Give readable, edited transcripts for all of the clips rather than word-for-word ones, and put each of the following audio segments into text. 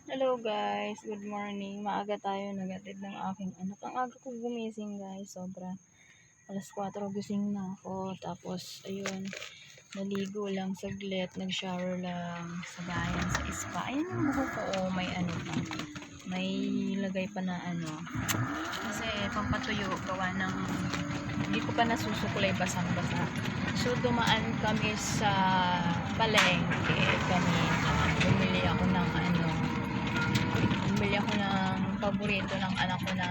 Hello guys, good morning. Maaga tayo nagatid ng aking anak. Ang aga ko gumising guys, sobra. Alas 4 gising na ako. Tapos ayun, naligo lang saglit, nag-shower lang sa bayan sa spa. Ayun yung buhok ko, oh, may ano pa. May lagay pa na ano. Kasi pampatuyo, gawa ng hindi ko pa nasusukulay basang-basa. So dumaan kami sa palengke kanina. Bumili ako ng paborito ng anak ko na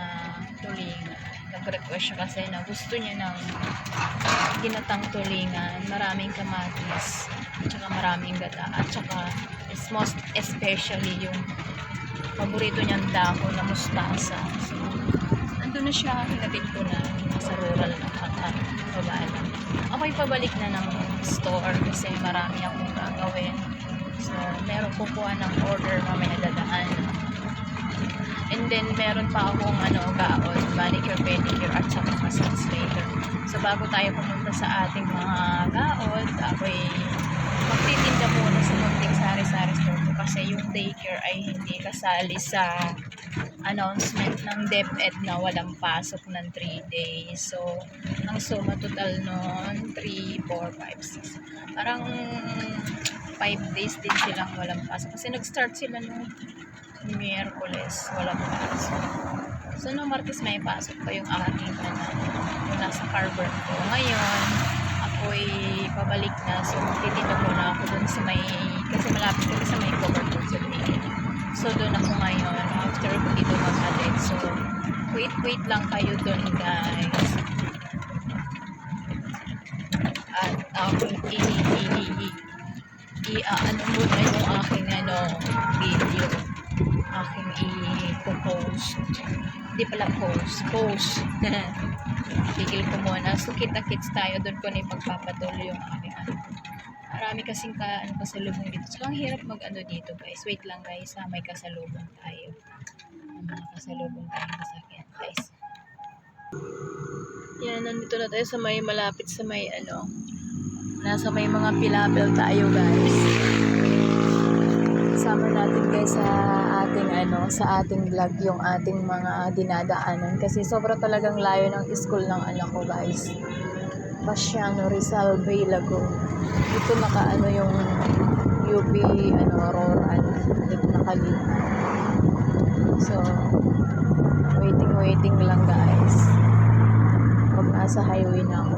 tulingan. Nag-request siya kasi na gusto niya ng ginatang tulingan, maraming kamatis, at saka maraming gata, at saka most especially yung paborito niyang dahon na mustasa. So, nandun na siya, hinatid ko na sa rural na baba lang. Ako'y pabalik na ng store kasi marami akong gagawin. So, meron kukuha ng order mamaya dadaan. And then, meron pa akong gaon, manicure, pedicure, at saka massage later. So, bago tayo pumunta sa ating mga gaon, ako'y magtitinda muna sa munting sari-sari store ko kasi yung daycare ay hindi kasali sa announcement ng DepEd na walang pasok ng 3 days. So, ang suma total nun, 3, 4, 5, 6. Parang 5 days din silang walang pasok. Kasi nag-start sila nung Miyerkules, walang pasok. So, no Martes may pasok pa yung aking yung nasa Carver ko. Ngayon, ako'y pabalik na. So, magtitinda muna ako dun sa may, kasi malapit kami sa may cover sa Green. So, doon ako ngayon. After ko dito mag-alit. So, wait lang kayo dun, guys. At ako ano muna yung aking video. Aking i-post. Hindi pala post. Tigil ko muna. So, kita-kits tayo. Doon ko na ipagpapatuloy yung aking Marami kasing kasalubong dito. So, ang hirap dito, guys. Wait lang, guys. May kasalubong tayo. Mga kasalubong tayo sasakyan, guys. Yan, nandito na tayo sa may malapit sa may nasa may mga pilapil tayo, guys. Sama natin guys sa ating sa ating vlog yung ating mga dinadaanan kasi sobra talagang layo ng school ng anak ko, guys. Pasiano, Rizal, Bay, Lagoon. Dito yung UP rural. Dito nakalimutan. So, waiting lang, guys. Pag nasa highway na ako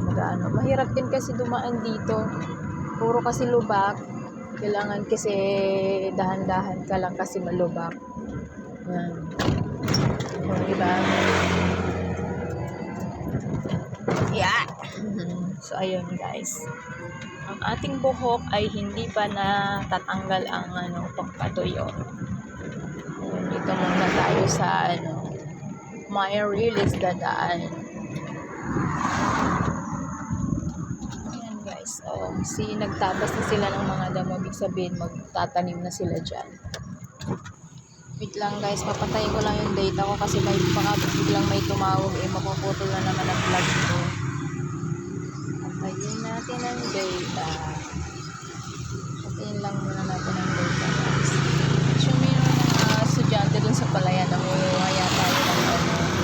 mahirap din kasi dumaan dito. Puro kasi lubak. Kailangan kasi dahan-dahan ka lang kasi malubak. Yan. O, diba? Yeah. So, ayun, guys. Ang ating buhok ay hindi pa natatanggal ang pagpatuyo. Ayun, dito muna tayo sa may release dadaan. Ayan, guys. Nagtabas na sila ng mga damo. Ibig sabihin, magtatanim na sila dyan. Wait lang, guys. Papatayin ko lang yung data ko kasi baka biglang may tumawag. Mapuputol na naman ang vlog ko. Patayin natin ang data. Patayin lang muna natin ang data, guys. So, mayroon mga estudyante dun sa palayan. Nanguha yata yun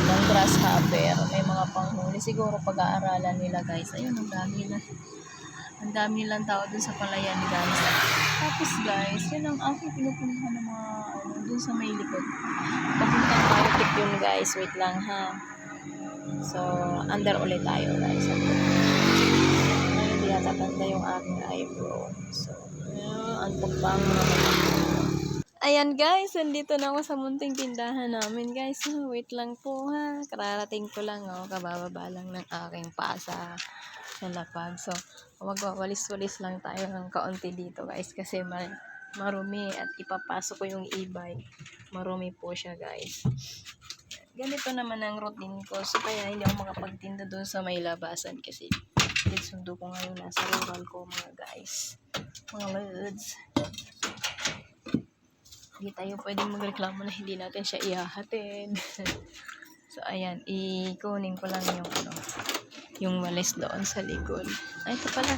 ng grasshopper. May mga panghuli. Siguro pag-aaralan nila, guys. Ayun, ang dami nilang tao dun sa palayan, guys. Tapos, guys, yun ang aking pinupuntahan ng mga dun sa may likod. Papuntang Biotic yun, guys. Wait lang, ha. So, under ulit tayo, guys. Hindi yata banda yung aking eyebrow. So, antok pa ang ayan, guys. Nandito na ako sa munting tindahan namin, guys. Wait lang po, ha. Kararating ko lang, kabababa lang ng aking pasa sa lapag. So, magwawalis-walis lang tayo ng kaunti dito, guys. Kasi marumi at ipapasok ko yung e-bike. Marumi po siya, guys. Ganito naman ang routine ko. So, kaya hindi ako makapagtinda doon sa may labasan kasi sundo ko ngayon nasa rural ko, mga guys. Mga lods. Hindi tayo pwedeng magreklamo na hindi natin siya ihahatid. So, ayan. Ikunin ko lang yung walis doon sa likod. Ay, ito pala.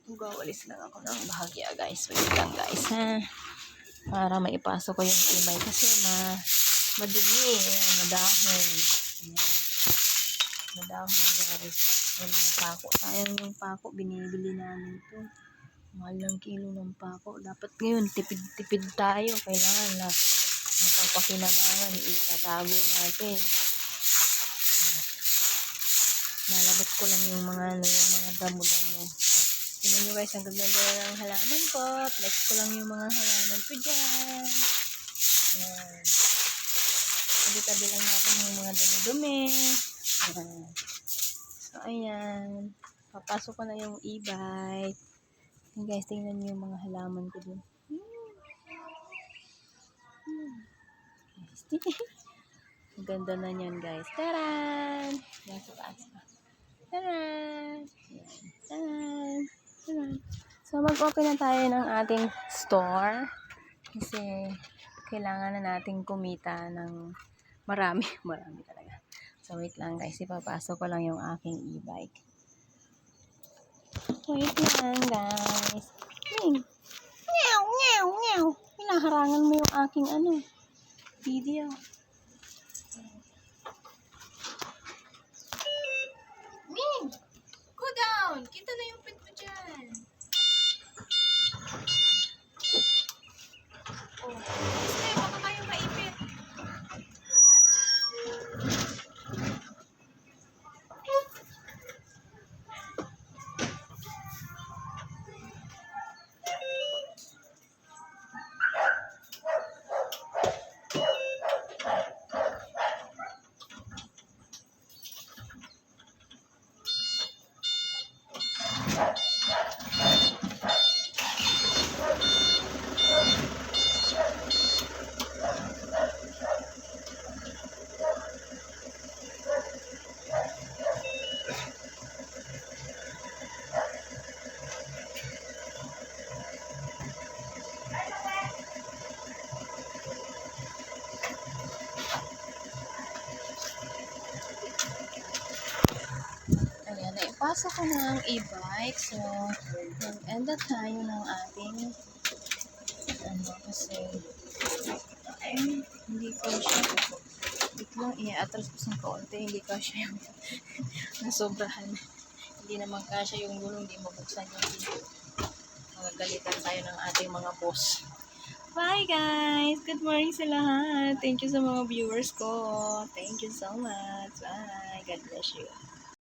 Magwawalis lang ako ng bahagya, guys. Wait lang, guys, ha. para maipasok ko yung e-bike kasi madumi, ayan, madahon. Ayan. Madahon guys. May mga pako. Sayang yung pako, binibili namin ito. Mahal ng kilo ng pako. Dapat ngayon, tipid-tipid tayo. Kailangan na magpapakinabangan, itatago natin. Nalabot ko lang yung mga damo-damo. Tignan nyo guys, ang ganda ng halaman ko. Flex ko lang yung mga halaman ko dyan. Ayan. Tabi-tabi lang natin yung mga dumi-dumi. Ayan. So, ayan. Papasok ko na yung e-bike. Ayan guys, tingnan nyo yung mga halaman ko dun. Ang ganda na yan guys. Taran! Yan sa taas na. Taran! Taran! Taran! So, mag-open na tayo ng ating store. Kasi, kailangan na nating kumita ng marami. Marami talaga. So, wait lang guys. Ipapasok ko lang yung aking e-bike. Wait lang guys. Meow, meow, meow. Hinaharangan mo yung aking video. Ming! Go down! Kita na yung pet mo dyan. Oh, kasi baka kayo maipit. Ayan, naipasok ko na ang e-bike. So, nag-end na tayo ng ating kasi hindi ko siya biglang i-atras ko sa kaunti, hindi ko siya yung nasobrahan. Hindi naman kasya yung gulong, hindi mabuksan yung video. Magagalitan tayo ng ating mga boss. Bye guys! Good morning sa lahat! Thank you sa mga viewers ko. Thank you so much. Bye! God bless you.